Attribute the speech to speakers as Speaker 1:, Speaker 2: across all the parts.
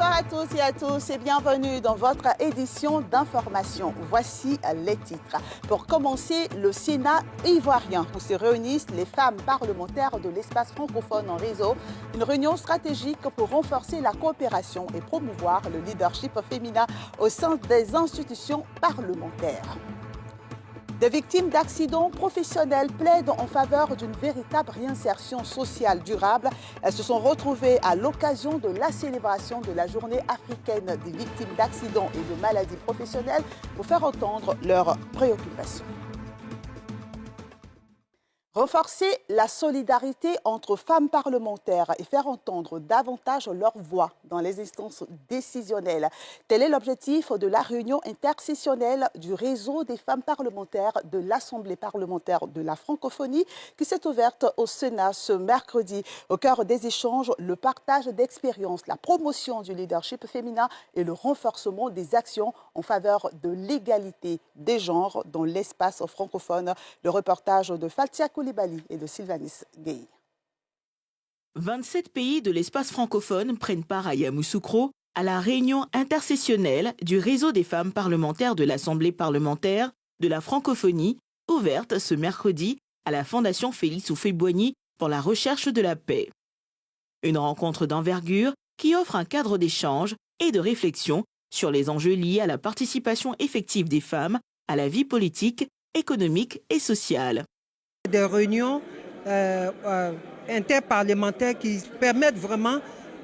Speaker 1: Bonsoir à tous et à tous et bienvenue dans votre édition d'information. Voici les titres. Pour commencer, le Sénat ivoirien où se réunissent les femmes parlementaires de l'espace francophone en réseau. Une réunion stratégique pour renforcer la coopération et promouvoir le leadership féminin au sein des institutions parlementaires. Des victimes d'accidents professionnels plaident en faveur d'une véritable réinsertion sociale durable. Elles se sont retrouvées à l'occasion de la célébration de la journée africaine des victimes d'accidents et de maladies professionnelles pour faire entendre leurs préoccupations. Renforcer la solidarité entre femmes parlementaires et faire entendre davantage leur voix dans les instances décisionnelles. Tel est l'objectif de la réunion intersessionnelle du réseau des femmes parlementaires de l'Assemblée parlementaire de la francophonie qui s'est ouverte au Sénat ce mercredi. Au cœur des échanges, le partage d'expériences, la promotion du leadership féminin et le renforcement des actions en faveur de l'égalité des genres dans l'espace francophone. Le reportage de Faltia Koulibaly et de Sylvanis Gueye.
Speaker 2: 27 pays de l'espace francophone prennent part à Yamoussoukro à la réunion intersessionnelle du réseau des femmes parlementaires de l'Assemblée parlementaire de la francophonie, ouverte ce mercredi à la Fondation Félix Houphouët-Boigny pour la recherche de la paix. Une rencontre d'envergure qui offre un cadre d'échange et de réflexion sur les enjeux liés à la participation effective des femmes à la vie politique, économique et sociale.
Speaker 3: Des réunions interparlementaires qui permettent vraiment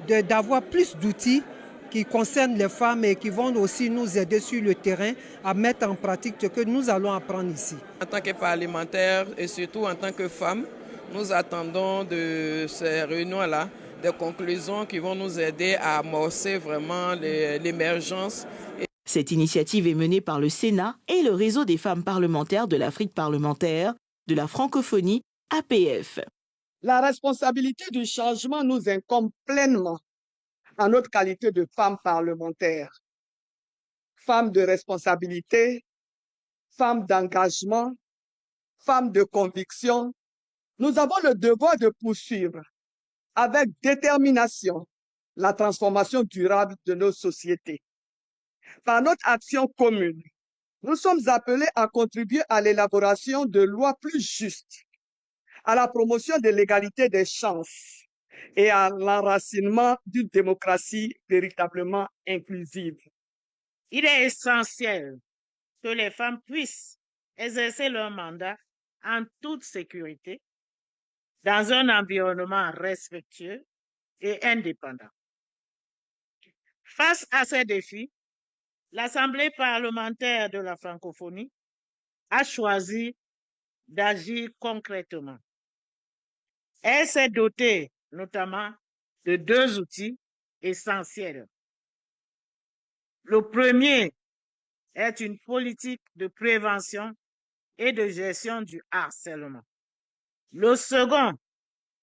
Speaker 3: d'avoir plus d'outils qui concernent les femmes et qui vont aussi nous aider sur le terrain à mettre en pratique ce que nous allons apprendre ici.
Speaker 4: En tant que parlementaires et surtout en tant que femmes, nous attendons de ces réunions-là des conclusions qui vont nous aider à amorcer vraiment l'émergence.
Speaker 2: Cette initiative est menée par le Sénat et le réseau des femmes parlementaires de l'Afrique parlementaire de la francophonie, APF.
Speaker 5: La responsabilité du changement nous incombe pleinement en notre qualité de femmes parlementaires. Femmes de responsabilité, femmes d'engagement, femmes de conviction. Nous avons le devoir de poursuivre avec détermination la transformation durable de nos sociétés. Par notre action commune, nous sommes appelés à contribuer à l'élaboration de lois plus justes, à la promotion de l'égalité des chances et à l'enracinement d'une démocratie véritablement inclusive.
Speaker 6: Il est essentiel que les femmes puissent exercer leur mandat en toute sécurité, dans un environnement respectueux et indépendant. Face à ces défis, l'Assemblée parlementaire de la francophonie a choisi d'agir concrètement. Elle s'est dotée notamment de 2 outils essentiels. Le premier est une politique de prévention et de gestion du harcèlement. Le second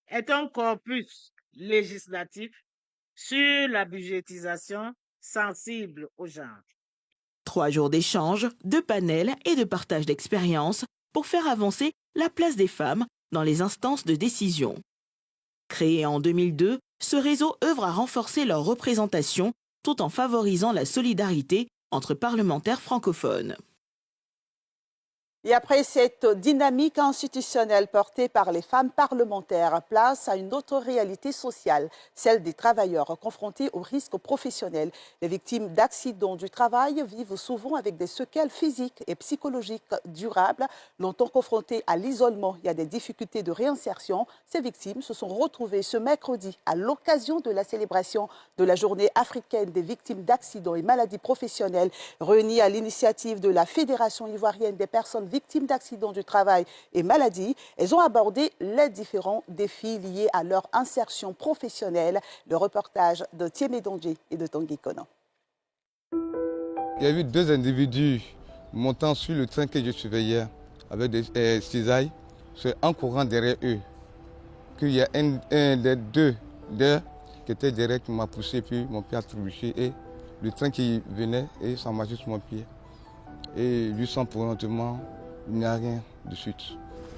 Speaker 6: est un corpus législatif sur la budgétisation sensible au genre.
Speaker 2: 3 jours d'échanges, de panels et de partage d'expériences pour faire avancer la place des femmes dans les instances de décision. Créé en 2002, ce réseau œuvre à renforcer leur représentation tout en favorisant la solidarité entre parlementaires francophones.
Speaker 1: Et après cette dynamique institutionnelle portée par les femmes parlementaires, place à une autre réalité sociale, celle des travailleurs confrontés aux risques professionnels. Les victimes d'accidents du travail vivent souvent avec des séquelles physiques et psychologiques durables. Longtemps confrontées à l'isolement et à des difficultés de réinsertion, ces victimes se sont retrouvées ce mercredi à l'occasion de la célébration de la journée africaine des victimes d'accidents et maladies professionnelles, réunies à l'initiative de la Fédération ivoirienne des personnes victimes d'accidents du travail et maladies. Elles ont abordé les différents défis liés à leur insertion professionnelle. Le reportage de Thiemé Dongé et de Tanguy Konan.
Speaker 7: Il y a eu 2 individus montant sur le train que je surveillais avec des cisailles. C'est en courant derrière eux qu'il y a un des 2 qui était derrière qui m'a poussé, puis mon pied a trébuché et le train qui venait et ça m'a juste mon pied. Et lui sans pour lentement, il n'y a rien de suite.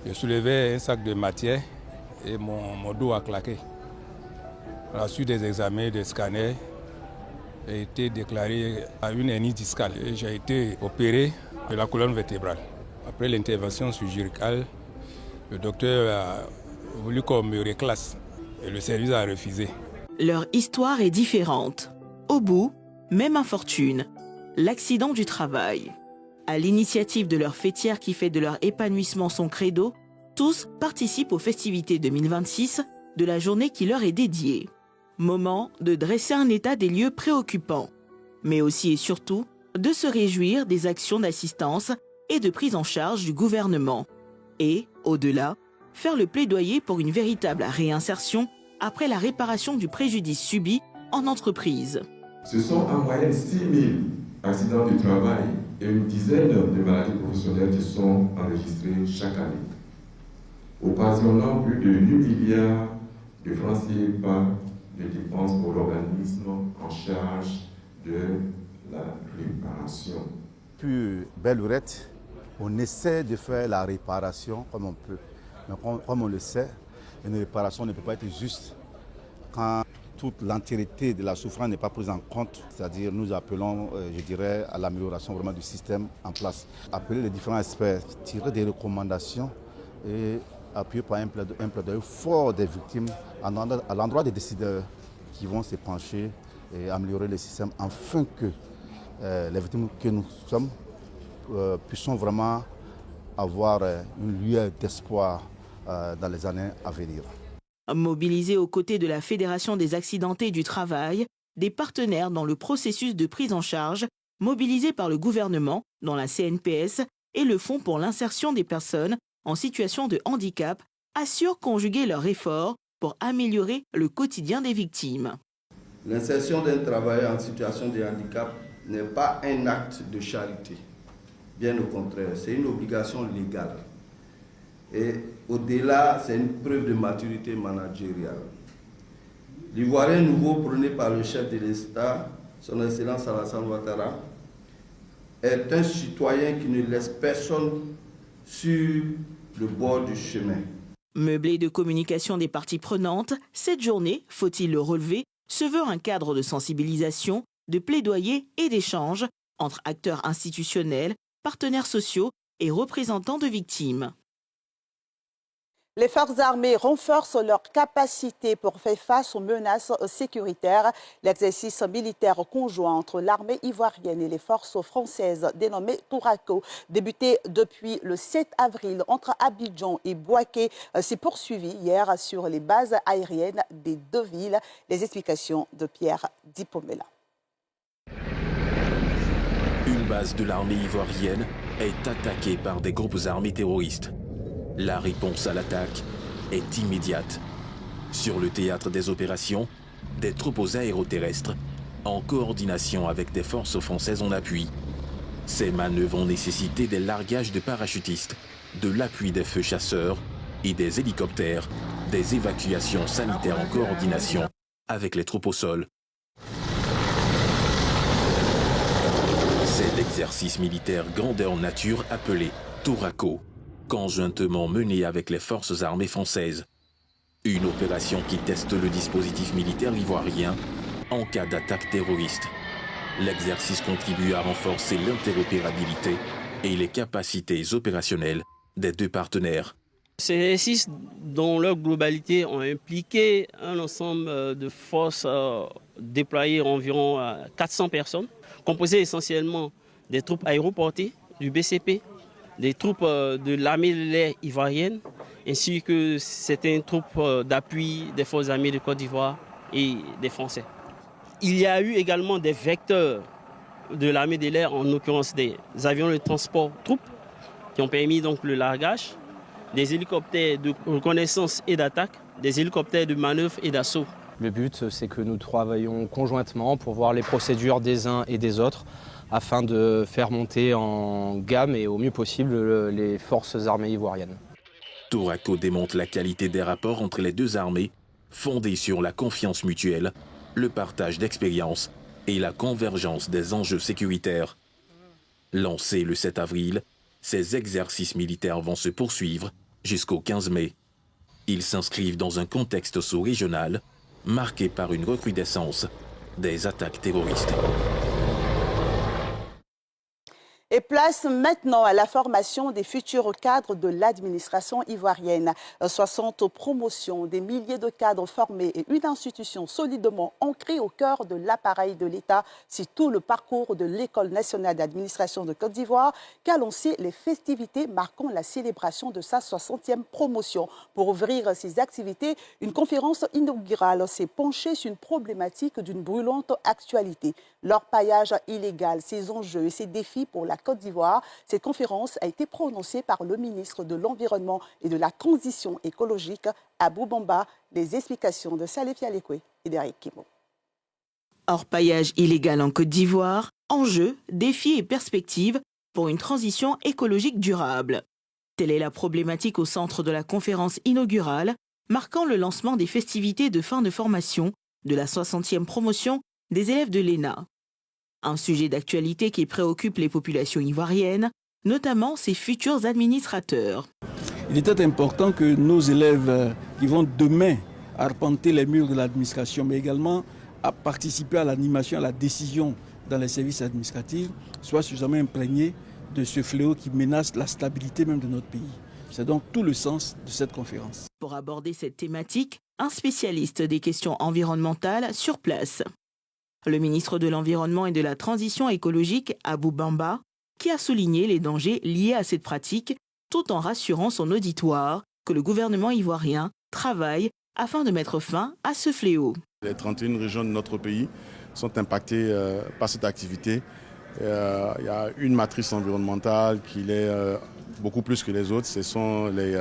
Speaker 8: Je soulevais un sac de matière et mon dos a claqué. À la suite des examens, des scanners, J'ai été déclaré à une hernie discale et j'ai été opéré de la colonne vertébrale. Après l'intervention chirurgicale, le docteur a voulu qu'on me reclasse et le service a refusé.
Speaker 2: Leur histoire est différente. Au bout, même infortune, l'accident du travail. À l'initiative de leur fêtière qui fait de leur épanouissement son credo, tous participent aux festivités 2026 de la journée qui leur est dédiée. Moment de dresser un état des lieux préoccupants, mais aussi et surtout de se réjouir des actions d'assistance et de prise en charge du gouvernement. Et, au-delà, faire le plaidoyer pour une véritable réinsertion après la réparation du préjudice subi en entreprise.
Speaker 9: Ce sont en moyenne 6 000 accidents du travail et une dizaine de maladies professionnelles qui sont enregistrées chaque année, occasionnant plus de 8 milliards de francs CFA de dépenses pour l'organisme en charge de la réparation.
Speaker 10: Puis, belle lurette, on essaie de faire la réparation comme on peut. Mais comme on le sait, une réparation ne peut pas être juste quand toute l'entièreté de la souffrance n'est pas prise en compte. C'est-à-dire nous appelons, je dirais, à l'amélioration vraiment du système en place. Appeler les différents experts, tirer des recommandations et appuyer par un plaidoyer fort des victimes à l'endroit des décideurs qui vont se pencher et améliorer le système afin que les victimes que nous sommes puissent vraiment avoir une lueur d'espoir dans les années à venir.
Speaker 2: Mobilisés aux côtés de la Fédération des accidentés du travail, des partenaires dans le processus de prise en charge, mobilisés par le gouvernement dans la CNPS et le Fonds pour l'insertion des personnes en situation de handicap, assurent conjuguer leurs efforts pour améliorer le quotidien des victimes.
Speaker 11: L'insertion d'un travailleur en situation de handicap n'est pas un acte de charité. Bien au contraire, c'est une obligation légale. Et au-delà, c'est une preuve de maturité managériale. L'Ivoirien nouveau prôné par le chef de l'État, son Excellence Alassane Ouattara, est un citoyen qui ne laisse personne sur le bord du chemin.
Speaker 2: Meublé de communication des parties prenantes, cette journée, faut-il le relever, se veut un cadre de sensibilisation, de plaidoyer et d'échange entre acteurs institutionnels, partenaires sociaux et représentants de victimes.
Speaker 1: Les forces armées renforcent leurs capacités pour faire face aux menaces sécuritaires. L'exercice militaire conjoint entre l'armée ivoirienne et les forces françaises dénommé Tourako, débuté depuis le 7 avril entre Abidjan et Bouaké, s'est poursuivi hier sur les bases aériennes des deux villes. Les explications de Pierre Dipomela.
Speaker 12: Une base de l'armée ivoirienne est attaquée par des groupes armés terroristes. La réponse à l'attaque est immédiate. Sur le théâtre des opérations, des troupes aéroterrestres, en coordination avec des forces françaises en appui. Ces manœuvres ont nécessité des largages de parachutistes, de l'appui des feux chasseurs et des hélicoptères, des évacuations sanitaires en coordination avec les troupes au sol. C'est l'exercice militaire grandeur nature appelé Tourako, conjointement mené avec les forces armées françaises. Une opération qui teste le dispositif militaire ivoirien en cas d'attaque terroriste. L'exercice contribue à renforcer l'interopérabilité et les capacités opérationnelles des deux partenaires.
Speaker 13: Ces exercices, dans leur globalité, ont impliqué un ensemble de forces déployées environ 400 personnes, composées essentiellement des troupes aéroportées, du BCP, des troupes de l'armée de l'air ivoirienne, ainsi que certaines troupes d'appui des forces armées de Côte d'Ivoire et des Français. Il y a eu également des vecteurs de l'armée de l'air, en l'occurrence des avions de transport troupes, qui ont permis donc le largage, des hélicoptères de reconnaissance et d'attaque, des hélicoptères de manœuvre et d'assaut.
Speaker 14: Le but, c'est que nous travaillons conjointement pour voir les procédures des uns et des autres, afin de faire monter en gamme et au mieux possible les forces armées ivoiriennes.
Speaker 12: Tourako démontre la qualité des rapports entre les deux armées, fondés sur la confiance mutuelle, le partage d'expériences et la convergence des enjeux sécuritaires. Lancés le 7 avril, ces exercices militaires vont se poursuivre jusqu'au 15 mai. Ils s'inscrivent dans un contexte sous-régional marqué par une recrudescence des attaques terroristes.
Speaker 1: Et place maintenant à la formation des futurs cadres de l'administration ivoirienne. 60 promotions, des milliers de cadres formés et une institution solidement ancrée au cœur de l'appareil de l'État. C'est tout le parcours de l'École nationale d'administration de Côte d'Ivoire qu'a lancé les festivités marquant la célébration de sa 60e promotion. Pour ouvrir ses activités, une conférence inaugurale s'est penchée sur une problématique d'une brûlante actualité. L'orpaillage illégal, ses enjeux et ses défis pour la Côte d'Ivoire. Cette conférence a été prononcée par le ministre de l'Environnement et de la Transition écologique, Abou Bamba. Les explications de Salif Yalekwe et d'Eric Kimo.
Speaker 2: Orpaillage illégal en Côte d'Ivoire, enjeux, défis et perspectives pour une transition écologique durable. Telle est la problématique au centre de la conférence inaugurale, marquant le lancement des festivités de fin de formation de la 60e promotion des élèves de l'ENA. Un sujet d'actualité qui préoccupe les populations ivoiriennes, notamment ses futurs administrateurs.
Speaker 15: Il était important que nos élèves qui vont demain arpenter les murs de l'administration, mais également à participer à l'animation, à la décision dans les services administratifs, soient suffisamment imprégnés de ce fléau qui menace la stabilité même de notre pays. C'est donc tout le sens de cette conférence.
Speaker 2: Pour aborder cette thématique, un spécialiste des questions environnementales sur place. Le ministre de l'Environnement et de la Transition écologique, Abou Bamba, qui a souligné les dangers liés à cette pratique, tout en rassurant son auditoire que le gouvernement ivoirien travaille afin de mettre fin à ce fléau.
Speaker 16: Les 31 régions de notre pays sont impactées par cette activité. Il y a une matrice environnementale qui est beaucoup plus que les autres. Ce sont les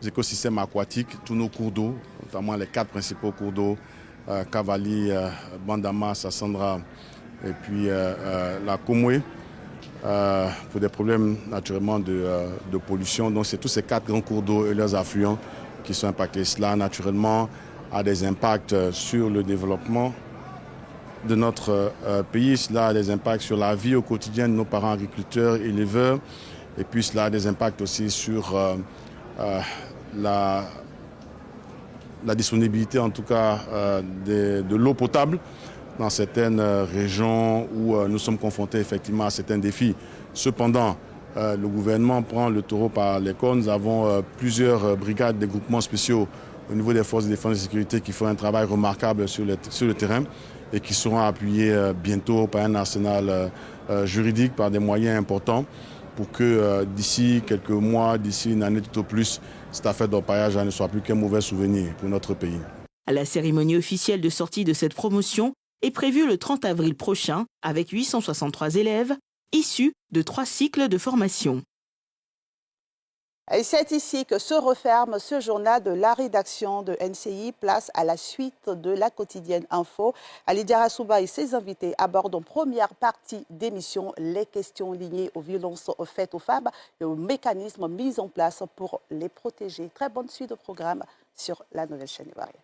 Speaker 16: écosystèmes aquatiques, tous nos cours d'eau, notamment les 4 principaux cours d'eau, Cavali, Bandama, Sassandra et puis la Komwe, pour des problèmes naturellement de pollution. Donc c'est tous ces 4 grands cours d'eau et leurs affluents qui sont impactés. Cela naturellement a des impacts sur le développement de notre pays. Cela a des impacts sur la vie au quotidien de nos parents agriculteurs, éleveurs. Et puis cela a des impacts aussi sur la disponibilité en tout cas de l'eau potable dans certaines régions où nous sommes confrontés effectivement à certains défis. Cependant, le gouvernement prend le taureau par les cornes. Nous avons plusieurs brigades, des groupements spéciaux au niveau des forces de défense et de sécurité qui font un travail remarquable sur le terrain et qui seront appuyés bientôt par un arsenal juridique, par des moyens importants pour que d'ici quelques mois, d'ici une année tout au plus, cette affaire d'orpaillage ne soit plus qu'un mauvais souvenir pour notre pays.
Speaker 2: La cérémonie officielle de sortie de cette promotion est prévue le 30 avril prochain avec 863 élèves issus de 3 cycles de formation.
Speaker 1: Et c'est ici que se referme ce journal de la rédaction de NCI. Place à la suite de la quotidienne Info. Ali Diarra-Souba et ses invités abordent en première partie d'émission les questions liées aux violences faites aux femmes et aux mécanismes mis en place pour les protéger. Très bonne suite de programme sur la nouvelle chaîne ivoirienne.